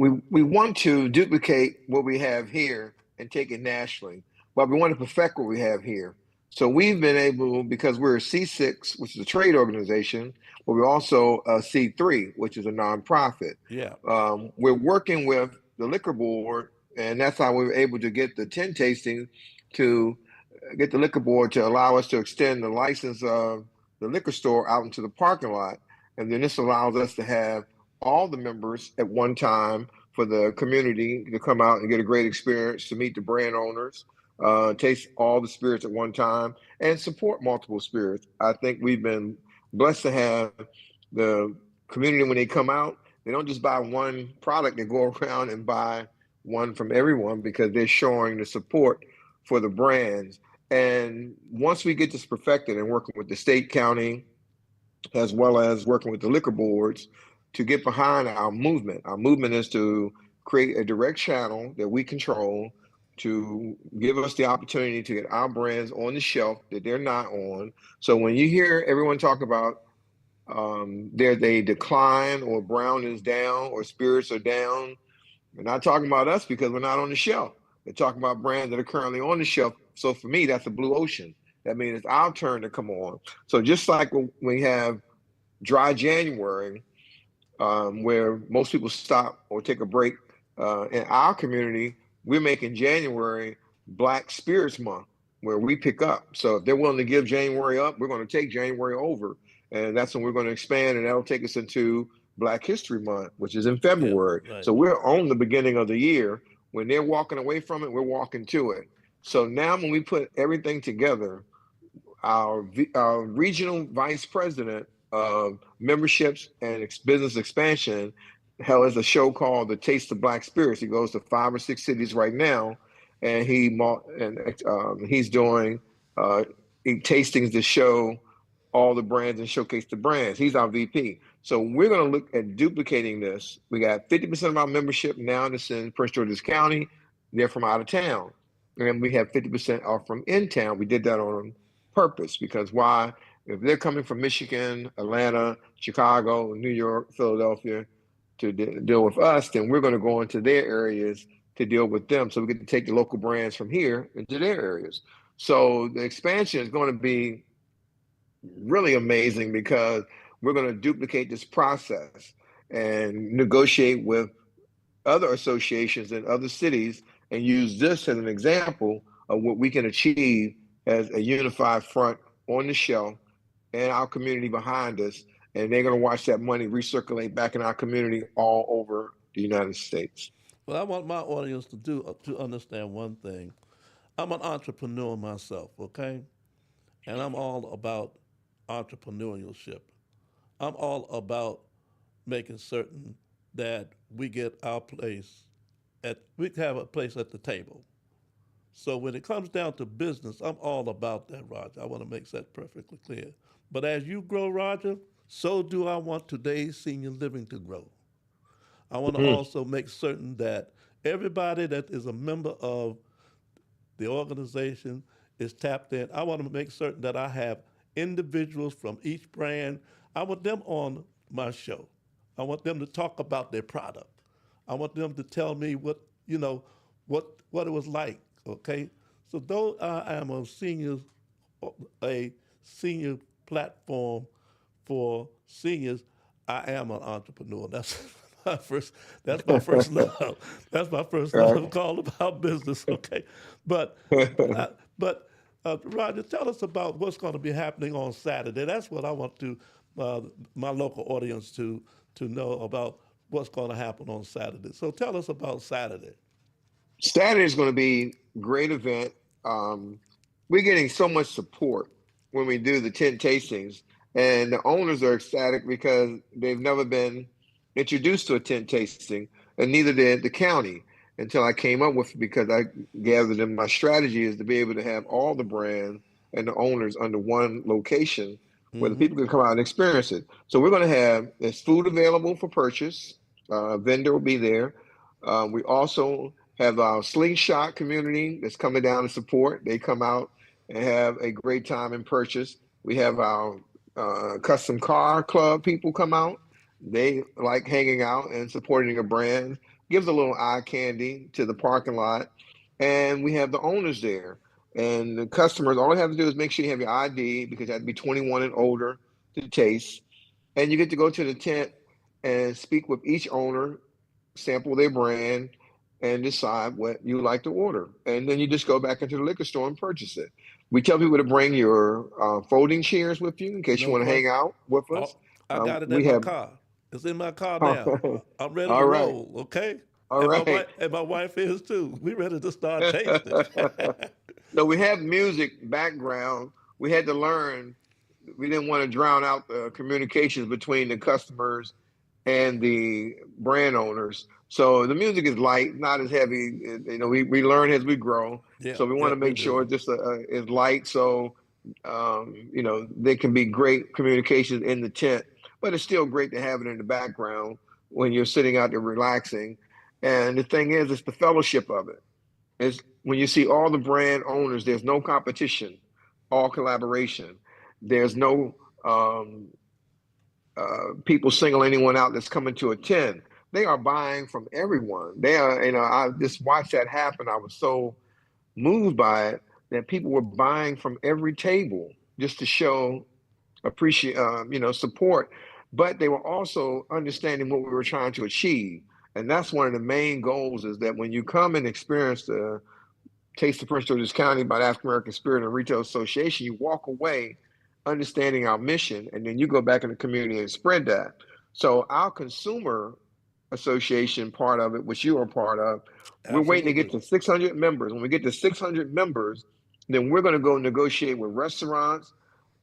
we want to duplicate what we have here and take it nationally, but we want to perfect what we have here. So we've been able, because we're a C6, which is a trade organization, but we're also a C3, which is a nonprofit. Yeah. We're working with the liquor board, and that's how we were able to get the 10 tasting to get the liquor board to allow us to extend the license of the liquor store out into the parking lot. And then this allows us to have all the members at one time for the community to come out and get a great experience, to meet the brand owners, taste all the spirits at one time, and support multiple spirits. I think we've been blessed to have the community when they come out. They don't just buy one product; they go around and buy one from everyone because they're showing the support for the brands. And once we get this perfected and working with the state, county, as well as working with the liquor boards to get behind our movement. Our movement is to create a direct channel that we control to give us the opportunity to get our brands on the shelf that they're not on. So when you hear everyone talk about there's a decline or brown is down or spirits are down, they're not talking about us because we're not on the shelf. They're talking about brands that are currently on the shelf. So for me, that's a blue ocean. That means it's our turn to come on. So just like when we have dry January, where most people stop or take a break, in our community, we're making January Black Spirits Month, where we pick up. So if they're willing to give January up, we're going to take January over. And that's when we're going to expand, and that'll take us into Black History Month, which is in Yeah. February. Right. So we're on the beginning of the year. When they're walking away from it, we're walking to it. So now when we put everything together, our regional vice president of memberships and business expansion has a show called The Taste of Black Spirits. He goes to 5 or 6 cities right now, and he's doing uh, tastings to show all the brands and showcase the brands. He's our VP. So we're going to look at duplicating this. We got 50% of our membership now that's in Prince George's County. They're from out of town. And we have 50% are from in town. We did that on purpose because why? If they're coming from Michigan, Atlanta, Chicago, New York, Philadelphia to deal with us, then we're going to go into their areas to deal with them. So we get to take the local brands from here into their areas. So the expansion is going to be really amazing because we're going to duplicate this process and negotiate with other associations in other cities and use this as an example of what we can achieve as a unified front on the shelf and our community behind us. And they're going to watch that money recirculate back in our community all over the United States. Well, I want my audience to understand one thing. I'm an entrepreneur myself, okay? And I'm all about entrepreneurship. I'm all about making certain that we get our place we have a place at the table. So when it comes down to business, I'm all about that, Roger. I want to make that perfectly clear. But as you grow, Roger, so do I want today's senior living to grow. I want to Mm. also make certain that everybody that is a member of the organization is tapped in. I want to make certain that I have individuals from each brand. I want them on my show. I want them to talk about their product. I want them to tell me what it was like. Okay, so though I am a senior platform for seniors, I am an entrepreneur. That's my first. That's my first love. That's my first love. Right. It's all about business. Okay, but but Roger, tell us about what's going to be happening on Saturday. That's what I want to my local audience to know about what's going to happen on Saturday. So tell us about Saturday. Saturday is going to be a great event. Um, we're getting so much support when we do the 10 tastings, and the owners are ecstatic because they've never been introduced to a 10 tasting, and neither did the county until I came up with it because I gathered in my strategy is to be able to have all the brands and the owners under one location where the Mm-hmm. people can come out and experience it. So we're going to have there's food available for purchase. Vendor will be there. We also have our slingshot community that's coming down to support. They come out and have a great time and purchase. We have our custom car club people come out. They like hanging out and supporting a brand. gives a little eye candy to the parking lot. And we have the owners there. And the customers, all they have to do is make sure you have your ID because you have to be 21 and older to taste. And you get to go to the tent and speak with each owner, sample their brand, and decide what you like to order. And then you just go back into the liquor store and purchase it. We tell people to bring your folding chairs with you in case you No want to hang question. out with us. Oh, I got it in We my have, car. It's in my car all now. I'm ready to right, roll. Okay. all And right. my wife is too. We ready to start tasting. No, we have music background. We had to learn. We didn't want to drown out the communications between the customers and the brand owners. So the music is light, not as heavy. We learn as we grow. Yeah, So we want yeah, to we make sure do. it's just is light. So there can be great communications in the tent, but it's still great to have it in the background when you're sitting out there relaxing. And the thing is, it's the fellowship of it. It's when you see all the brand owners, there's no competition, all collaboration. There's no people single anyone out that's coming to attend. They are buying from everyone. They are, I just watched that happen. I was so moved by it that people were buying from every table just to show appreciate, support. But they were also understanding what we were trying to achieve. And that's one of the main goals is that when you come and experience the Taste of Prince George's County by the African American Spirit and Retail Association, you walk away understanding our mission, and then you go back in the community and spread that. So our consumer association part of it, which you are part of, we're waiting to get Absolutely. to 600 members. When we get to 600 members, then we're going to go negotiate with restaurants,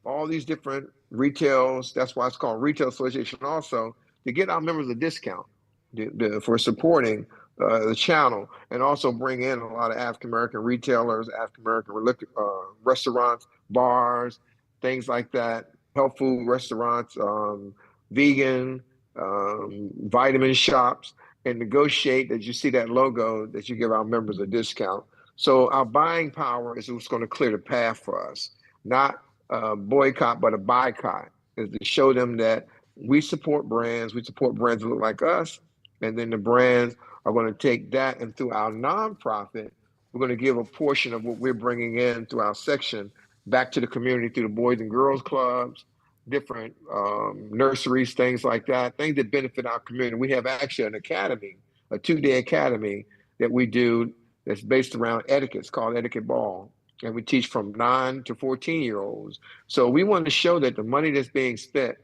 all these different retails. That's why it's called Retail Association also, to get our members a discount for supporting the channel, and also bring in a lot of African American retailers, African American restaurants, bars, things like that, health food restaurants, vegan, vitamin shops, and negotiate that you see that logo that you give our members a discount. So our buying power is what's going to clear the path for us, not a boycott, but a boycott, is to show them that we support brands, that look like us, and then the brands are going to take that, and through our nonprofit, we're going to give a portion of what we're bringing in through our section back to the community through the Boys and Girls Clubs, different nurseries, things like that, things that benefit our community. We have actually an academy, a 2-day academy that we do that's based around etiquette. It's called Etiquette Ball. And we teach from 9 to 14-year-olds. So we want to show that the money that's being spent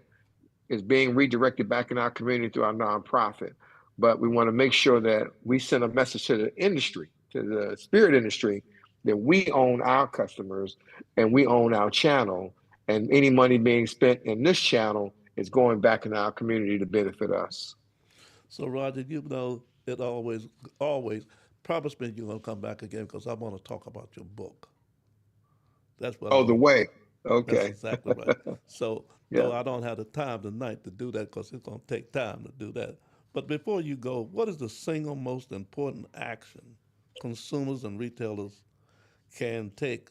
is being redirected back in our community through our nonprofit. But we want to make sure that we send a message to the industry, to the spirit industry, that we own our customers and we own our channel. And any money being spent in this channel is going back in our community to benefit us. So Roger, it always promise me you're gonna come back again because I want to talk about your book. That's what I Oh, the want. way. That's Okay. exactly right. So, Yeah. though I don't have the time tonight to do that because it's going to take time to do that. But before you go, what is the single most important action consumers and retailers can take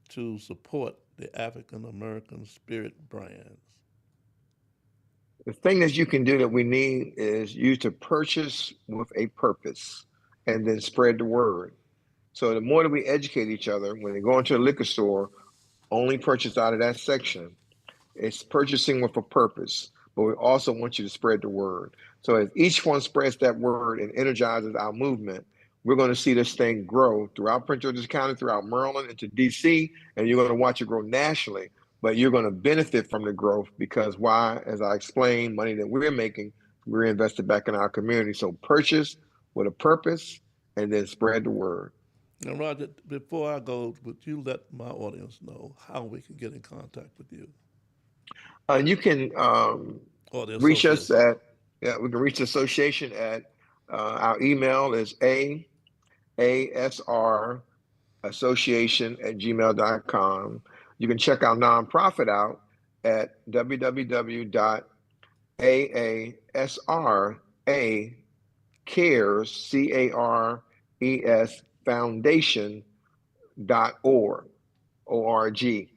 to support the African American spirit brands? The thing that you can do that we need is you to purchase with a purpose and then spread the word. So the more that we educate each other, when they go into a liquor store, only purchase out of that section. It's purchasing with a purpose, but we also want you to spread the word. So as each one spreads that word and energizes our movement, we're going to see this thing grow throughout Prince George's County, throughout Maryland, into DC, and you're going to watch it grow nationally. But you're going to benefit from the growth because why? As I explained, money that we're making, we're invested back in our community. So purchase with a purpose and then spread the word. Now, Roger, before I go, would you let my audience know how we can get in contact with you You can or the reach us association? at, yeah, we can reach the association at our email is ASR association at gmail.com. You can check our nonprofit out at www.aasracares, CARES foundation.org. ORG.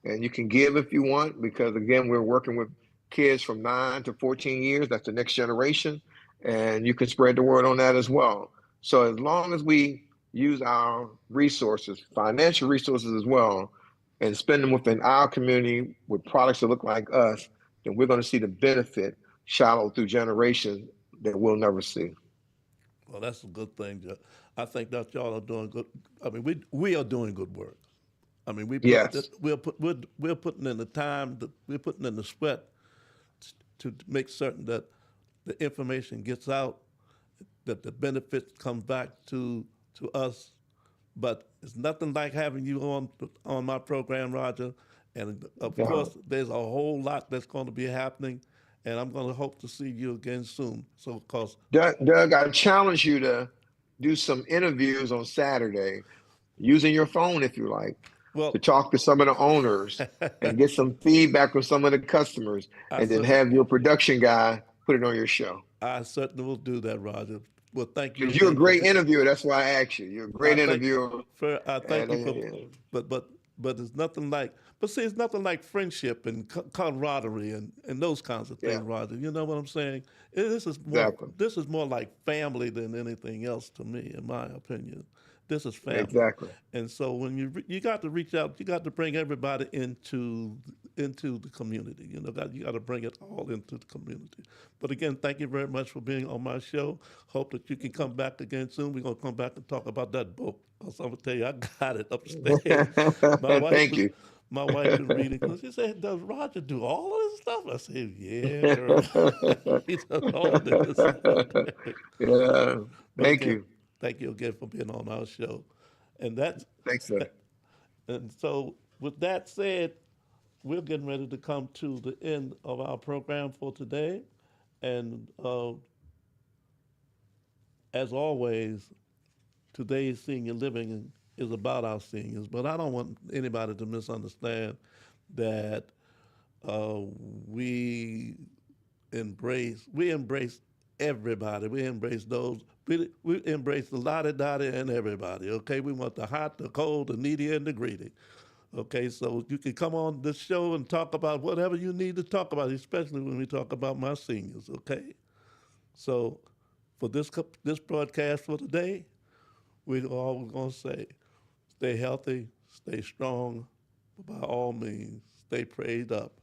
And you can give if you want, because again, we're working with kids from 9 to 14 years. That's the next generation. and you can spread the word on that as well. So as long as we use our resources, financial resources as well, and spend them within our community with products that look like us, then we're going to see the benefit shallow through generations that we'll never see. Well, that's a good thing, Joe. I think that y'all are doing good. I mean, we are doing good work. I mean, Yes, we're putting in the time, we're putting in the sweat to make certain that the information gets out, that the benefits come back to us. But it's nothing like having you on my program, Roger. And of no. course, there's a whole lot that's going to be happening, and I'm going to hope to see you again soon. So, of course, Doug, I challenge you to do some interviews on Saturday using your phone if you like, to well, talk to some of the owners and get some feedback from some of the customers, I and then certainly have your production guy put it on your show. I certainly will do that, Roger. Well, thank you Because you're a again for. great interviewer. That's why I asked you. You're a I great thank interviewer. I thank And you for, but it's nothing like. But see, it's nothing like friendship and camaraderie and those kinds of yeah, things, Roger. You know what I'm saying? exactly. This is more like family than anything else to me, in my opinion. This is family, Exactly. and so when you got to reach out, you got to bring everybody into the community. You got to bring it all into the community. But again, thank you very much for being on my show. Hope that you can come back again soon. We're gonna come back and talk about that book. I'm gonna tell you, I got it upstairs. My wife Thank was you. my wife been reading because she said, "Does Roger do all of this stuff?" I said, "Yeah, girl, he does all of this." Yeah. But Thank again, you. thank you again for being on our show. And that's Thanks, sir. that, and so with that said, we're getting ready to come to the end of our program for today. And as always, today's senior living is about our seniors. But I don't want anybody to misunderstand that uh, we we embrace everybody. We embrace those. We embrace the lottie dottie and everybody. Okay, we want the hot, the cold, the needy, and the greedy. Okay, so you can come on this show and talk about whatever you need to talk about, especially when we talk about my seniors. Okay, so for this broadcast for today, we're all gonna say, stay healthy, stay strong, but by all means, stay prayed up.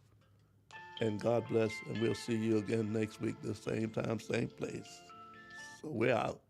And God bless, and we'll see you again next week, the same time, same place. So we're out.